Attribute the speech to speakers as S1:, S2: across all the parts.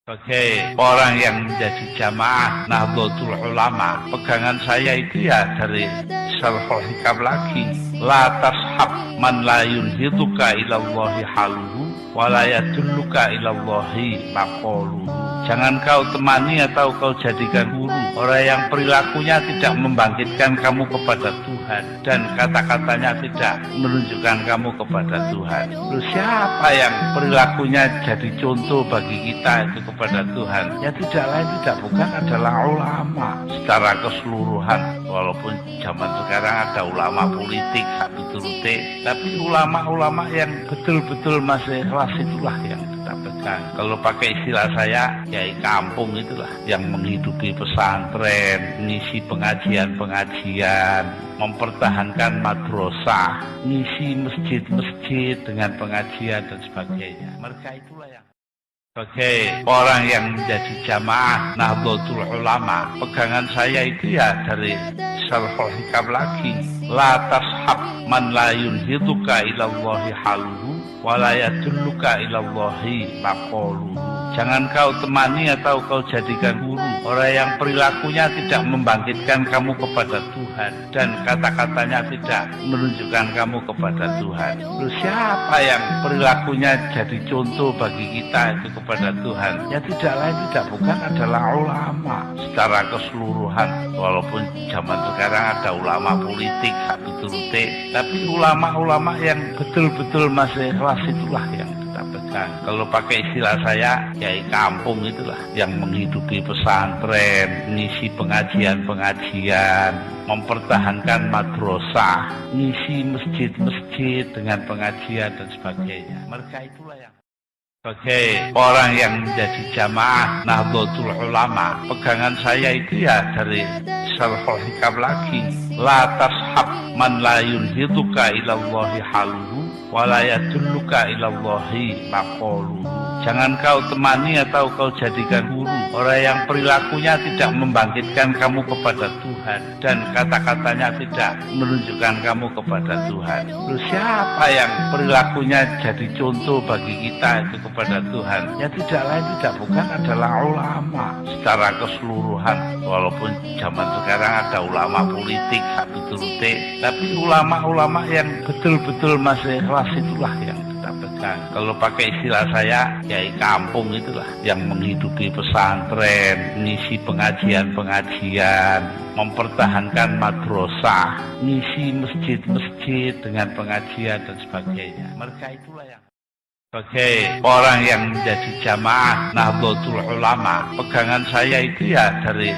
S1: Sebagai orang yang menjadi jamaah Nahdlatul Ulama, pegangan saya itu ya dari Syarhul Hikam lagi. La tashab man la yunhiduka ilallahi haluhu wa la yadulluka ilallahi maqaluhu. Jangan kau temani atau kau jadikan guru orang yang perilakunya tidak membangkitkan kamu kepada Tuhan dan kata-katanya tidak menunjukkan kamu kepada Tuhan. Lalu siapa yang perilakunya jadi contoh bagi kita itu kepada Tuhan? Ya tidak lain tidak bukan adalah ulama secara keseluruhan. Walaupun zaman sekarang ada ulama politik tapi ulama-ulama yang betul-betul masih ikhlas itulah yang kita pegang. Kalau pakai istilah saya, kiai kampung itulah yang menghidupi pesantren, ngisi pengajian-pengajian, mempertahankan madrasah, ngisi masjid-masjid dengan pengajian dan sebagainya. Mereka itulah yang sebagai orang yang menjadi jamaah Nahdlatul Ulama, pegangan saya itu ya dari Syarhul Hikam lagi. La tashab man la yunhiduka ilallahi haluhu wa la yadulluka ilallahi maqaluhu. Jangan kau temani atau kau jadikan guru orang yang perilakunya tidak membangkitkan kamu kepada Tuhan dan kata-katanya tidak menunjukkan kamu kepada Tuhan. Lalu siapa yang perilakunya jadi contoh bagi kita itu kepada Tuhan? Ya tidak lain tidak bukan adalah ulama secara keseluruhan. Walaupun zaman sekarang ada ulama politik tapi ulama-ulama yang betul-betul masih ikhlas itulah yang kita pegang. Kalau pakai istilah saya, kiai kampung itulah yang menghidupi pesantren, ngisi pengajian-pengajian, mempertahankan madrasah, ngisi masjid-masjid dengan pengajian dan sebagainya. Mereka itulah yang sebagai orang yang menjadi jamaah Nahdlatul Ulama, pegangan saya itu ya dari Syarhul Hikam lagi. La tashab man la yunhiduka ilallahi haluhu wa la yadulluka ilallahi maqaluhu. Jangan kau temani atau kau jadikan guru orang yang perilakunya tidak membangkitkan kamu kepada Tuhan dan kata-katanya tidak menunjukkan kamu kepada Tuhan. Lalu siapa yang perilakunya jadi contoh bagi kita itu kepada Tuhan? Ya tidak lain tidak bukan adalah ulama secara keseluruhan. Walaupun zaman sekarang ada ulama politik tapi ulama-ulama yang betul-betul masih ikhlas itulah yang kita pegang. Kalau pakai istilah saya, kiai kampung itulah yang menghidupi pesantren, ngisi pengajian-pengajian, mempertahankan madrasah, ngisi masjid-masjid dengan pengajian dan sebagainya. Mereka itulah yang sebagai orang yang menjadi jamaah Nahdlatul Ulama, pegangan saya itu ya dari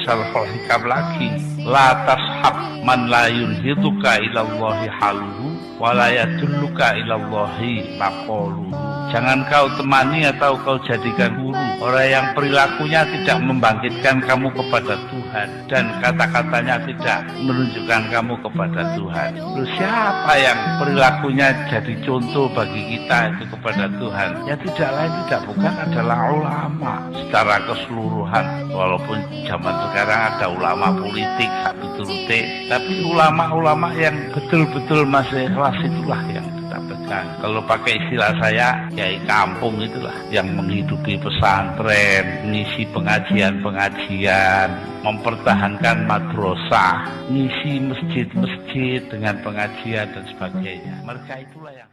S1: Syarhul Hikam lagi. La tashab man la yunhiduka ilallahi haluhu wa la yadulluka ilallahi maqaluhu. Jangan kau temani atau kau jadikan guru orang yang perilakunya tidak membangkitkan kamu kepada Tuhan dan kata-katanya tidak menunjukkan kamu kepada Tuhan. Lalu siapa yang perilakunya jadi contoh bagi kita itu kepada Tuhan? Ya tidak lain tidak bukan adalah ulama secara keseluruhan. Walaupun zaman sekarang ada ulama politik tapi ulama-ulama yang betul-betul masih ikhlas itulah yang kita pegang. Kalau pakai istilah saya, kiai kampung itulah yang menghidupi pesantren, ngisi pengajian-pengajian, mempertahankan madrasah, ngisi masjid-masjid dengan pengajian dan sebagainya. Mereka itulah yang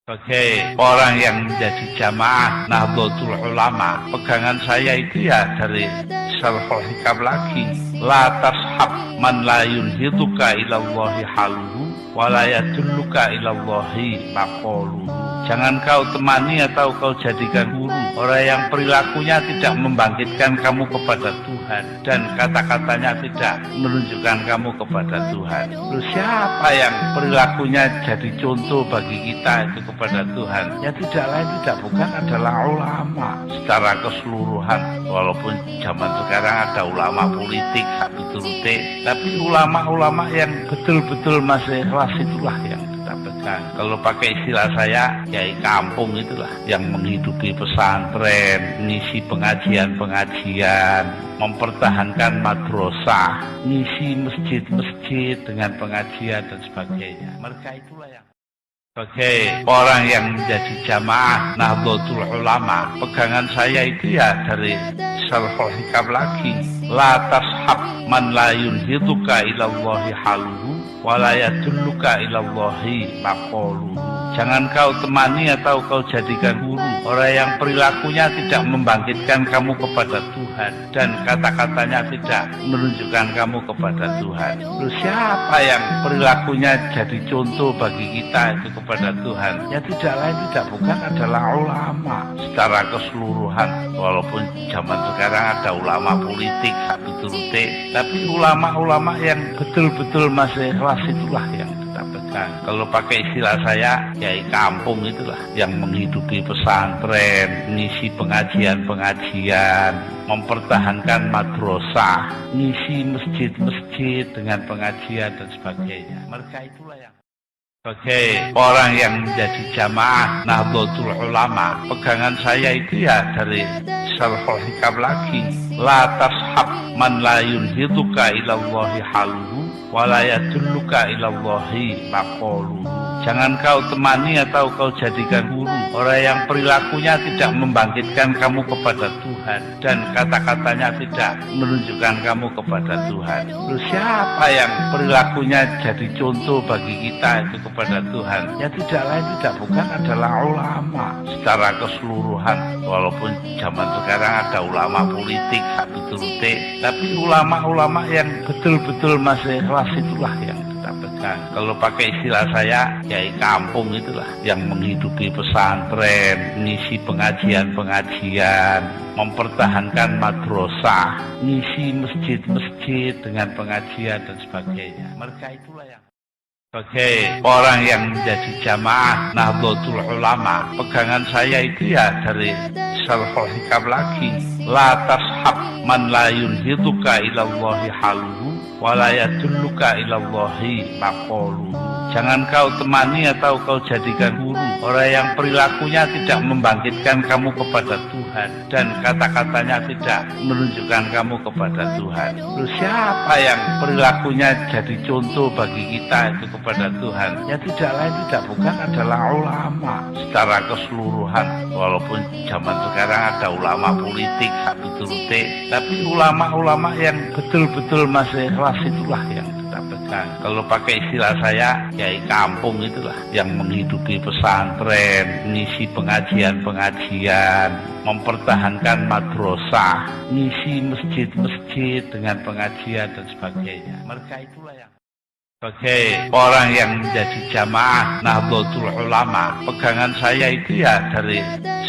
S1: sebagai orang yang menjadi jamaah Nahdlatul Ulama, pegangan saya itu ya dari Syarhul Hikam lagi. La tashab man la yunhiduka ilallahi haluhu wa la yadulluka ilallahi maqaluhu. Jangan kau temani atau kau jadikan guru orang yang perilakunya tidak membangkitkan kamu kepada Tuhan dan kata-katanya tidak menunjukkan kamu kepada Tuhan. Lalu siapa yang perilakunya jadi contoh bagi kita itu kepada Tuhan? Ya tidak lain tidak bukan adalah ulama secara keseluruhan. Walaupun zaman sekarang ada ulama politik tapi ulama-ulama yang betul-betul masih ikhlas itulah yang kita pegang. Kalau pakai istilah saya, kiai kampung itulah yang menghidupi pesantren, ngisi pengajian-pengajian, mempertahankan madrasah, ngisi masjid-masjid dengan pengajian dan sebagainya. Mereka itulah yang Sebagai orang yang menjadi jamaah Nahdlatul Ulama, pegangan saya itu ya dari Syarhul Hikam lagi, la tashab man la yunhiduka ilallahi haluhu wa la yadulluka ilallahi maqaluhu. Jangan kau temani atau kau jadikan guru orang yang perilakunya tidak membangkitkan kamu kepada Tuhan dan kata-katanya tidak menunjukkan kamu kepada Tuhan. Lalu siapa yang perilakunya jadi contoh bagi kita itu kepada Tuhan? Ya tidak lain tidak bukan adalah ulama secara keseluruhan. Walaupun zaman sekarang ada ulama politik satu turute, tapi ulama-ulama yang betul-betul masih ikhlas itulah yang kita pegang. Kalau pakai istilah saya, ya kampung itulah yang menghidupi pesantren, ngisi pengajian-pengajian, mempertahankan madrasah, ngisi masjid-masjid dengan pengajian dan sebagainya. Mereka itulah yang sebagai orang yang menjadi jamaah Nahdlatul Ulama, pegangan saya itu ya dari Syarhul Hikam lagi, la tashab man la yunhiduka ilallahi haluhu wa la yadulluka ilallahi maqaluhu. Jangan kau temani atau kau jadikan guru orang yang perilakunya tidak membangkitkan kamu kepada Tuhan dan kata-katanya tidak menunjukkan kamu kepada Tuhan. Lalu siapa yang perilakunya jadi contoh bagi kita itu kepada Tuhan? Ya tidak lain tidak bukan adalah ulama secara keseluruhan. Walaupun zaman sekarang ada ulama politik satu turute, tapi ulama-ulama yang betul-betul masih ikhlas itulah yang kita pegang. Kalau pakai istilah saya, ya kampung itulah yang menghidupi pesantren, ngisi pengajian-pengajian, mempertahankan madrasah, ngisi masjid-masjid dengan pengajian dan sebagainya. Mereka itulah yang sebagai orang yang menjadi jamaah Nahdlatul Ulama, pegangan saya itu ya dari Syarhul Hikam lagi, la tashab man la yunhiduka ilallahi haluhu wa la yadulluka ilallahi maqaluhu. Jangan kau temani atau kau jadikan guru orang yang perilakunya tidak membangkitkan kamu kepada Tuhan dan kata-katanya tidak menunjukkan kamu kepada Tuhan. Lalu siapa yang perilakunya jadi contoh bagi kita itu kepada Tuhan? Ya tidak lain tidak bukan adalah ulama secara keseluruhan. Walaupun zaman sekarang ada ulama politik satu turute, tapi ulama-ulama yang betul-betul masih ikhlas itulah yang kita pegang. Kalau pakai istilah saya, ya kampung itulah yang menghidupi pesantren, ngisi pengajian-pengajian, mempertahankan madrasah, ngisi masjid-masjid dengan pengajian dan sebagainya. Mereka itulah yang sebagai orang yang menjadi jamaah Nahdlatul Ulama, pegangan saya itu ya dari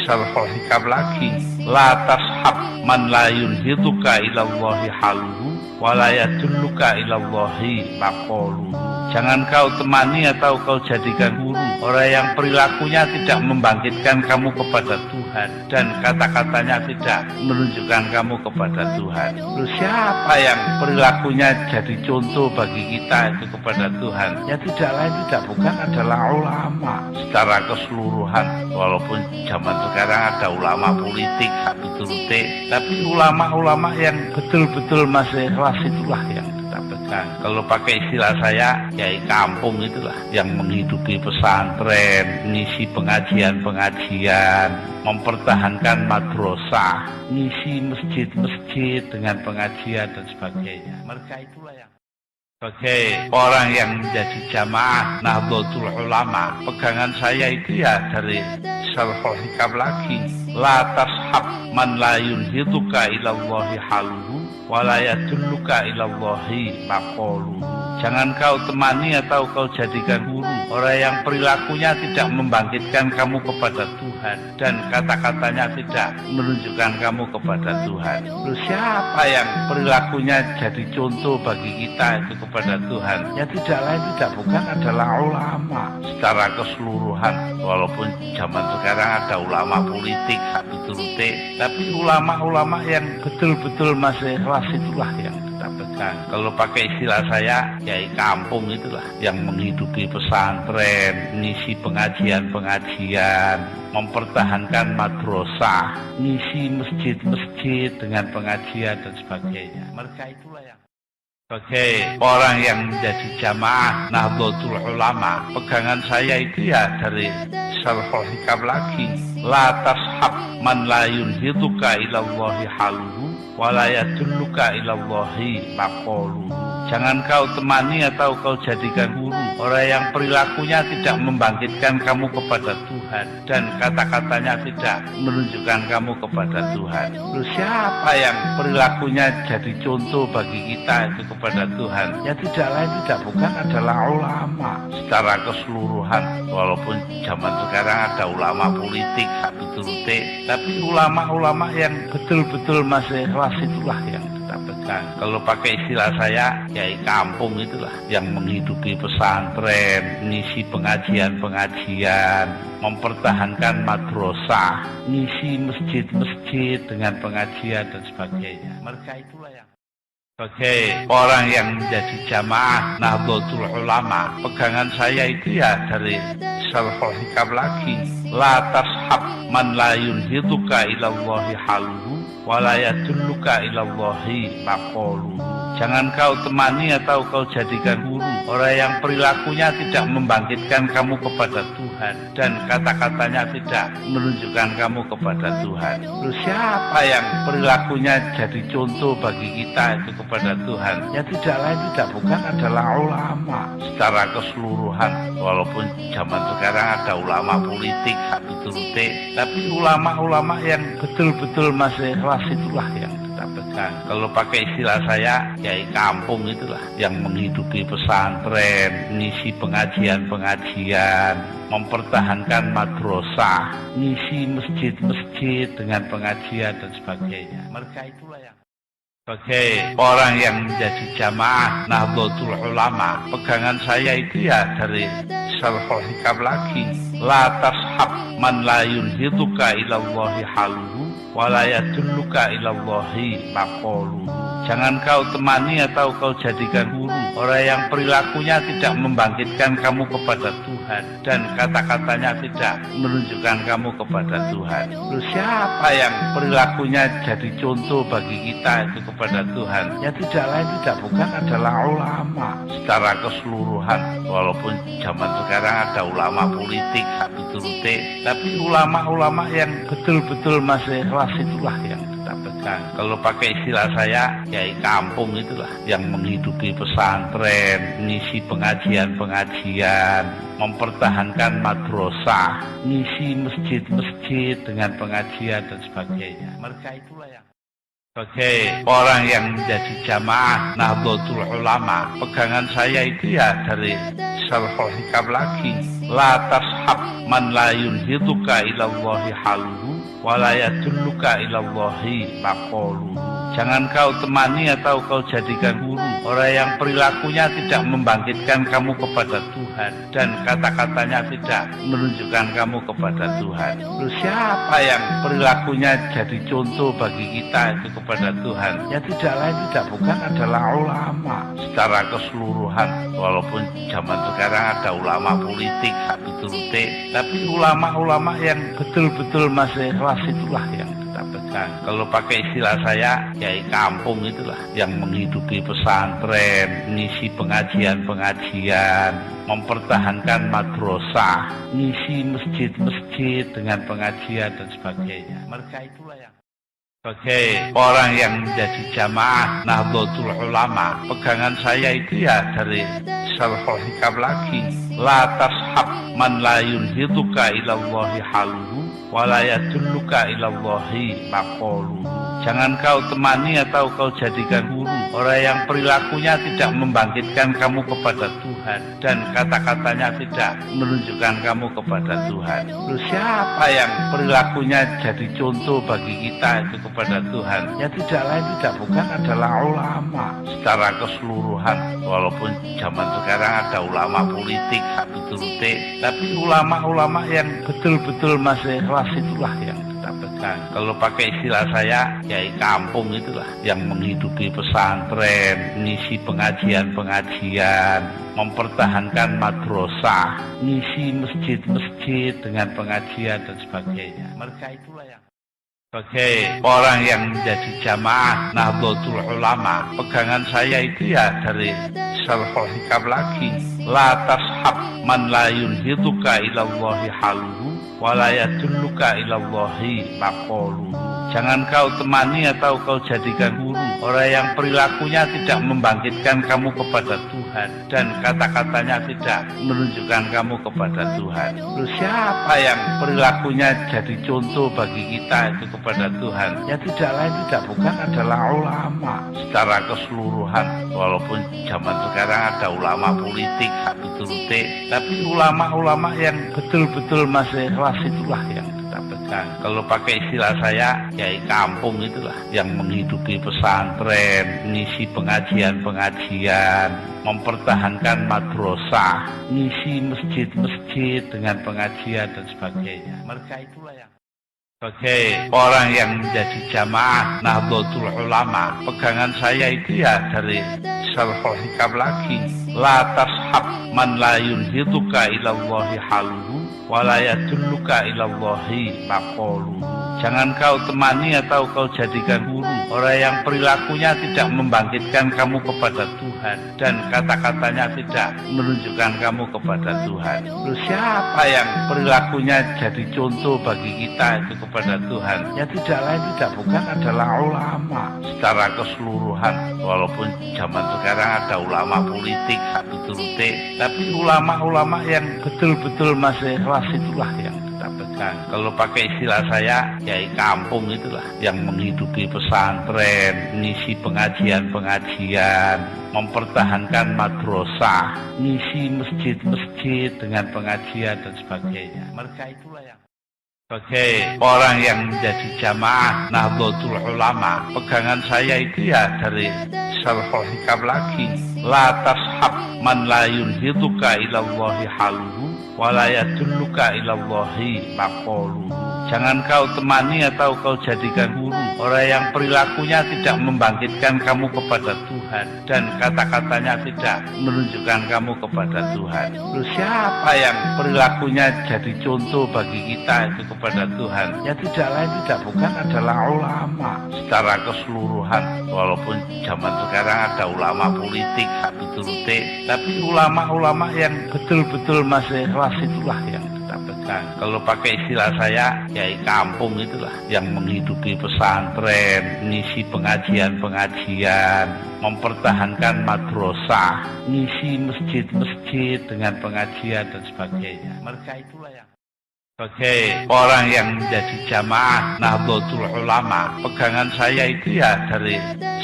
S1: Syarhul Hikam lagi, la tashab man la yunhiduka ilallahi haluhu wa la yadulluka ilallahi maqaluhu. Jangan kau temani atau kau jadikan guru orang yang perilakunya tidak membangkitkan kamu kepada Tuhan dan kata-katanya tidak menunjukkan kamu kepada Tuhan. Lalu siapa yang perilakunya jadi contoh bagi kita itu kepada Tuhan? Ya tidak lain tidak bukan adalah ulama secara keseluruhan. Walaupun zaman sekarang ada ulama politik satu turute, tapi ulama-ulama yang betul-betul masih ikhlas itulah yang kita pegang. Kalau pakai istilah saya, ya kampung itulah yang menghidupi pesantren, ngisi pengajian-pengajian, mempertahankan madrasah, ngisi masjid-masjid dengan pengajian dan sebagainya. Mereka itulah yang sebagai orang yang menjadi jamaah Nahdlatul Ulama, pegangan saya itu ya dari Syarhul Hikam lagi, la tashab man la yunhiduka ilallahi haluhu wa la yadulluka ilallahi maqaluhu. Jangan kau temani atau kau jadikan guru orang yang perilakunya tidak membangkitkan kamu kepada Tuhan dan kata-katanya tidak menunjukkan kamu kepada Tuhan. Lalu siapa yang perilakunya jadi contoh bagi kita itu kepada Tuhan? Ya tidak lain tidak bukan adalah ulama secara keseluruhan. Walaupun zaman sekarang ada ulama politik satu turute, tapi ulama-ulama yang betul-betul masih ikhlas itulah yang kita pegang. Kalau pakai istilah saya, ya kampung itulah yang menghidupi pesantren, ngisi pengajian-pengajian, mempertahankan madrasah, ngisi masjid-masjid dengan pengajian dan sebagainya. Mereka itulah yang Sebagai orang yang menjadi jamaah Nahdlatul Ulama, pegangan saya itu ya dari Syarhul Hikam lagi, la tashab man la yunhiduka ilallahi haluhu wa la yadulluka ilallahi maqaluhu. Jangan kau temani atau kau jadikan guru orang yang perilakunya tidak membangkitkan kamu kepada Tuhan dan kata-katanya tidak menunjukkan kamu kepada Tuhan. Terus siapa yang perilakunya jadi contoh bagi kita itu kepada Tuhan? Ya tidak lain tidak bukan adalah ulama secara keseluruhan. Walaupun zaman sekarang ada ulama politik satu turute, tapi ulama-ulama yang betul-betul masih ikhlas itulah yang kita pegang. Kalau pakai istilah saya, kiai kampung itulah yang menghidupi pesantren, ngisi pengajian-pengajian, mempertahankan madrasah, ngisi masjid-masjid dengan pengajian dan sebagainya. Mereka itulah yang sebagai orang yang menjadi jamaah Nahdlatul Ulama, pegangan saya itu ya dari Syarhul Hikam lagi, la tashab man la yunhiduka ilallahi haluhu wa la yadulluka ilallahi maqaluhu. Jangan kau temani atau kau jadikan guru orang yang perilakunya tidak membangkitkan kamu kepada Tuhan dan kata-katanya tidak menunjukkan kamu kepada Tuhan. Terus siapa yang perilakunya jadi contoh bagi kita itu kepada Tuhan? Ya tidak lain tidak bukan adalah ulama secara keseluruhan. Walaupun zaman sekarang ada ulama politik satu turute, tapi ulama-ulama yang betul-betul masih ikhlas itulah yang kita pegang. Kalau pakai istilah saya, kiai kampung itulah yang menghidupi pesantren, ngisi pengajian-pengajian, mempertahankan madrasah, ngisi masjid-masjid dengan pengajian dan sebagainya. Mereka itulah yang sebagai orang yang menjadi jamaah Nahdlatul Ulama, pegangan saya itu ya dari Syarhul Hikam lagi, la tashab man la yunhiduka ilallahi haluhu wa la yadulluka ilallahi maqaluhu. Jangan kau temani atau kau jadikan guru orang yang perilakunya tidak membangkitkan kamu kepada Tuhan dan kata-katanya tidak menunjukkan kamu kepada Tuhan. Terus siapa yang perilakunya jadi contoh bagi kita itu kepada Tuhan? Ya tidak lain tidak bukan adalah ulama secara keseluruhan. Walaupun zaman sekarang ada ulama politik satu turute, tapi ulama-ulama yang betul-betul masih ikhlas itulah yang kita pegang. Kalau pakai istilah saya, kiai kampung itulah yang menghidupi pesantren, ngisi pengajian-pengajian, mempertahankan madrasah, ngisi masjid-masjid dengan pengajian dan sebagainya. Mereka itulah yang sebagai orang yang menjadi jamaah Nahdlatul Ulama, pegangan saya itu ya dari Syarhul Hikam lagi, la tashab man la yunhiduka ilallahi haluhu wa la yadulluka ilallahi maqaluhu. Jangan kau temani atau kau jadikan guru orang yang perilakunya tidak membangkitkan kamu kepada Tuhan dan kata-katanya tidak menunjukkan kamu kepada Tuhan. Terus siapa yang perilakunya jadi contoh bagi kita itu kepada Tuhan? Ya tidak lain tidak bukan adalah ulama secara keseluruhan. Walaupun zaman sekarang ada ulama politik satu turute, tapi ulama-ulama yang betul-betul masih ikhlas itulah yang kita pegang. Kalau pakai istilah saya, kiai kampung itulah yang menghidupi pesantren, ngisi pengajian-pengajian, mempertahankan madrasah, ngisi masjid-masjid dengan pengajian dan sebagainya. Mereka itulah yang sebagai orang yang menjadi jamaah Nahdlatul Ulama, pegangan saya itu ya dari Syarhul Hikam lagi, la tashab man la yunhiduka ilallahi haluhu wa la yadulluka ilallahi maqaluhu. Jangan kau temani atau kau jadikan guru orang yang perilakunya tidak membangkitkan kamu kepada Tuhan dan kata-katanya tidak menunjukkan kamu kepada Tuhan. Terus siapa yang perilakunya jadi contoh bagi kita itu kepada Tuhan? Ya tidak lain tidak bukan adalah ulama secara keseluruhan. Walaupun zaman sekarang ada ulama politik satu turute, tapi ulama-ulama yang betul-betul masih ikhlas itulah yang kita pegang. Kalau pakai istilah saya, kiai kampung itulah yang menghidupi pesantren, ngisi pengajian-pengajian, mempertahankan madrasah, ngisi masjid-masjid dengan pengajian dan sebagainya. Mereka itulah yang Sebagai orang yang menjadi jamaah Nahdlatul Ulama, pegangan saya itu ya dari Syarhul Hikam lagi, la tashab man la yunhiduka ilallahi haluhu wa la yadulluka ilallahi maqaluhu. Jangan kau temani atau kau jadikan guru orang yang perilakunya tidak membangkitkan kamu kepada Tuhan dan kata-katanya tidak menunjukkan kamu kepada Tuhan. Lalu siapa yang perilakunya jadi contoh bagi kita itu kepada Tuhan? Ya tidak lain tidak bukan adalah ulama secara keseluruhan. Walaupun zaman sekarang ada ulama politik satu turute, tapi ulama-ulama yang betul-betul masih ikhlas itulah yang kita pegang. Kalau pakai istilah saya, kiai kampung itulah yang menghidupi pesantren, ngisi pengajian-pengajian, mempertahankan madrasah, ngisi masjid-masjid dengan pengajian dan sebagainya. Mereka itulah yang sebagai orang yang menjadi jamaah Nahdlatul Ulama, pegangan saya itu ya dari Syarhul Hikam lagi, la tashab man la yunhiduka ilallahi haluhu wa la yadulluka ilallahi maqaluhu. Jangan kau temani atau kau jadikan guru orang yang perilakunya tidak membangkitkan kamu kepada Tuhan dan kata-katanya tidak menunjukkan kamu kepada Tuhan. Lalu siapa yang perilakunya jadi contoh bagi kita itu kepada Tuhan? Ya tidak lain tidak bukan adalah ulama secara keseluruhan. Walaupun zaman sekarang ada ulama politik satu turute, tapi ulama-ulama yang betul-betul masih ikhlas itulah yang kita pegang. Kalau pakai istilah saya, kiai kampung itulah yang menghidupi pesantren, ngisi pengajian-pengajian, mempertahankan madrasah, ngisi masjid-masjid dengan pengajian dan sebagainya. Mereka itulah yang sebagai orang yang menjadi jamaah Nahdlatul Ulama, pegangan saya itu ya dari Syarhul Hikam lagi, la tashab man la yunhiduka ilallahi haluhu wa la yadulluka ilallahi maqaluhu. Jangan kau temani atau kau jadikan guru orang yang perilakunya tidak membangkitkan kamu kepada Tuhan dan kata-katanya tidak menunjukkan kamu kepada Tuhan. Lalu siapa yang perilakunya jadi contoh bagi kita itu kepada Tuhan? Ya tidak lain tidak bukan adalah ulama secara keseluruhan. Walaupun zaman sekarang ada ulama politik satu turute, tapi ulama-ulama yang betul-betul masih ikhlas itulah yang kita pegang. Kalau pakai istilah saya, kiai kampung itulah yang menghidupi pesantren, ngisi pengajian-pengajian, mempertahankan madrasah, ngisi masjid-masjid dengan pengajian dan sebagainya. Mereka itulah yang sebagai orang yang menjadi jamaah Nahdlatul Ulama, pegangan saya itu ya dari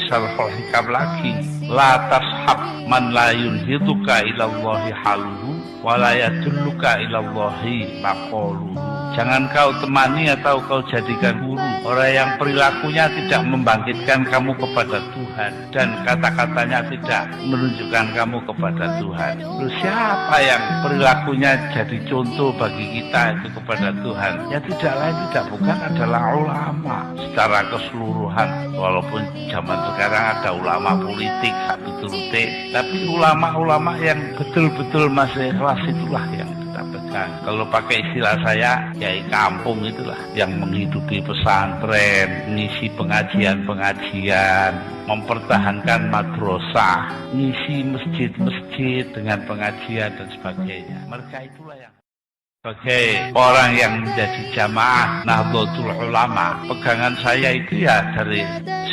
S1: Syarhul Hikam lagi, la tashab man la yunhiduka ilallahi haluhu wa la yadulluka ilallahi maqaluhu. Jangan kau temani atau kau jadikan guru orang yang perilakunya tidak membangkitkan kamu kepada Tuhan dan kata-katanya tidak menunjukkan kamu kepada Tuhan. Lalu siapa yang perilakunya jadi contoh bagi kita itu kepada Tuhan? Ya tidak lain tidak bukan adalah ulama secara keseluruhan. Walaupun zaman sekarang ada ulama politik satu turute, tapi ulama-ulama yang betul-betul masih ikhlas itulah yang kita pegang. Kalau pakai istilah saya, kiai kampung itulah yang menghidupi pesantren, ngisi pengajian-pengajian, mempertahankan madrasah, ngisi masjid-masjid dengan pengajian dan sebagainya. Mereka itulah yang sebagai orang yang menjadi jamaah Nahdlatul Ulama, pegangan saya itu ya dari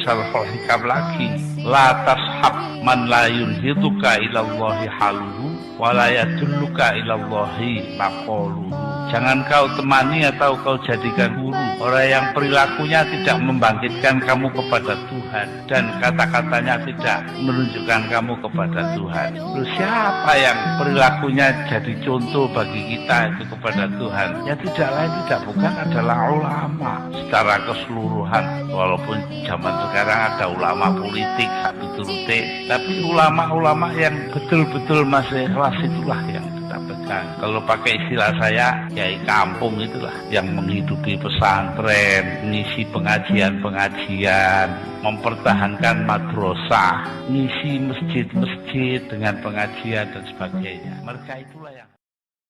S1: Syarhul Hikam lagi, la tashab man la yunhiduka ilallahi haluhu wa la yadulluka ilallahi maqaluhu. Jangan kau temani atau kau jadikan guru orang yang perilakunya tidak membangkitkan kamu kepada Tuhan dan kata-katanya tidak menunjukkan kamu kepada Tuhan. Lalu siapa yang perilakunya jadi contoh bagi kita itu kepada Tuhan? Ya tidak lain tidak bukan adalah ulama secara keseluruhan. Walaupun zaman sekarang ada ulama politik satu turute, tapi ulama-ulama yang betul-betul masih ikhlas itulah yang kita pegang. Kalau pakai istilah saya, kiai kampung itulah yang menghidupi pesantren, ngisi pengajian-pengajian, mempertahankan madrasah, ngisi masjid-masjid dengan pengajian dan sebagainya. Mereka itulah yang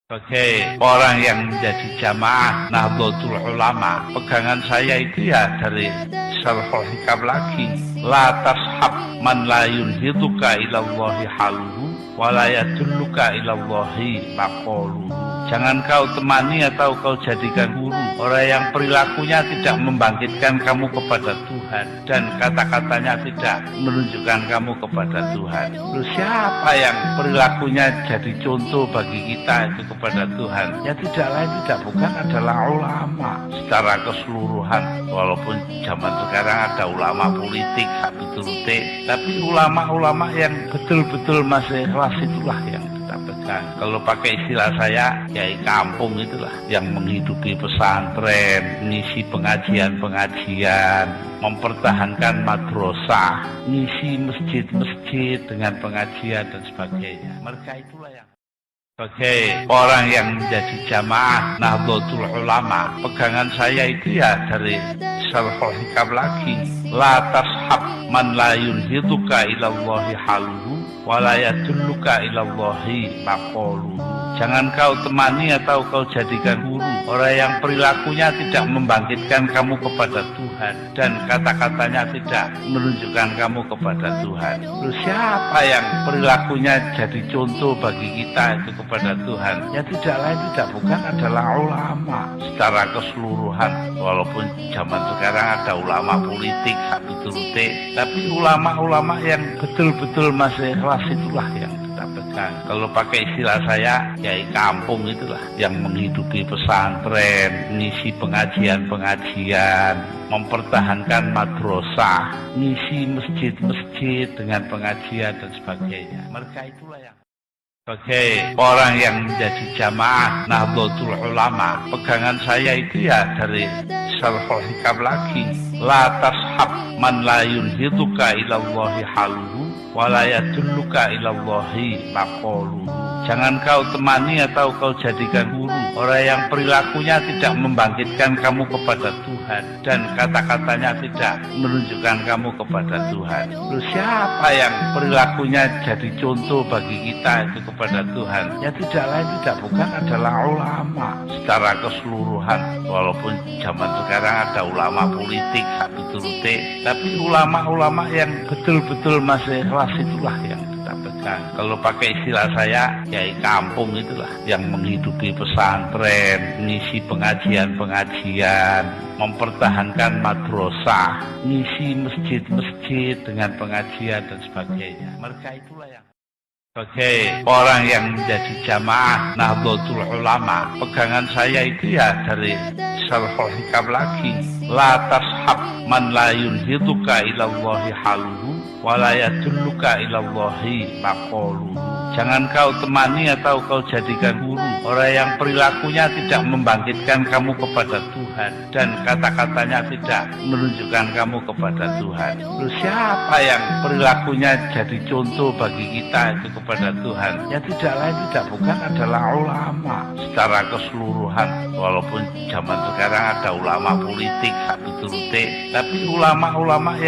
S1: Sebagai orang yang menjadi jamaah Nahdlatul Ulama, pegangan saya itu ya dari Syarhul Hikam lagi, la tashab man la yunhiduka ilallahi haluhu wa la yadulluka ilallahi maqaluhu. Jangan kau temani atau kau jadikan guru orang yang perilakunya tidak membangkitkan kamu kepada Tuhan dan kata-katanya tidak menunjukkan kamu kepada Tuhan. Lalu siapa yang perilakunya jadi contoh bagi kita itu kepada Tuhan? Ya tidak lain tidak bukan adalah ulama secara keseluruhan. Walaupun zaman sekarang ada ulama politik tapi ulama-ulama yang betul-betul masih ikhlas itulah yang kita pegang. Kalau pakai istilah saya, kiai kampung itulah yang menghidupi pesantren, ngisi pengajian-pengajian, mempertahankan madrasah, ngisi masjid-masjid dengan pengajian dan sebagainya. Mereka itulah yang sebagai orang yang menjadi jamaah Nahdlatul Ulama, pegangan saya itu ya dari Syarhul Hikam lagi, la tashab man la yunhiduka ilallahi haluhu wa la yadulluka ilallahi maqaluhu. Jangan kau temani atau kau jadikan guru orang yang perilakunya tidak membangkitkan kamu kepada Tuhan dan kata-katanya tidak menunjukkan kamu kepada Tuhan. Lalu siapa yang perilakunya jadi contoh bagi kita itu kepada Tuhan? Ya tidak lain tidak bukan adalah ulama secara keseluruhan. Walaupun zaman sekarang ada ulama politik tapi ulama-ulama yang betul-betul masih ikhlas itulah yang kita pegang. Kalau pakai istilah saya, kiai kampung itulah yang menghidupi pesantren, ngisi pengajian-pengajian, mempertahankan madrasah, ngisi masjid-masjid dengan pengajian dan sebagainya. Mereka itulah yang sebagai orang yang menjadi jamaah Nahdlatul Ulama, pegangan saya itu ya dari Syarhul Hikam lagi, la tashab man la yunhiduka ilallahi haluhu wa la yadulluka ilallahi maqaluhu. Jangan kau temani atau kau jadikan guru orang yang perilakunya tidak membangkitkan kamu kepada Tuhan dan kata-katanya tidak menunjukkan kamu kepada Tuhan. Lalu siapa yang perilakunya jadi contoh bagi kita itu kepada Tuhan? Ya tidak lain tidak bukan adalah ulama secara keseluruhan. Walaupun zaman sekarang ada ulama politik tapi ulama-ulama yang betul-betul masih ikhlas itulah yang kita pegang. Kalau pakai istilah saya, kiai kampung itulah yang menghidupi pesantren, ngisi pengajian-pengajian, mempertahankan madrasah, ngisi masjid-masjid dengan pengajian dan sebagainya. Mereka itulah yang sebagai orang yang menjadi jamaah Nahdlatul Ulama, pegangan saya itu ya dari Syarhul Hikam lagi, la tashab man la yunhiduka ilallahi haluhu wa la yadulluka ilallahi maqaluhu. Jangan kau temani atau kau jadikan guru orang yang perilakunya tidak membangkitkan kamu kepada Tuhan dan kata-katanya tidak menunjukkan kamu kepada Tuhan. Lalu siapa yang perilakunya jadi contoh bagi kita itu kepada Tuhan? Ya tidak lain tidak bukan adalah ulama secara keseluruhan. Walaupun zaman sekarang ada ulama politik tapi ulama-ulama yang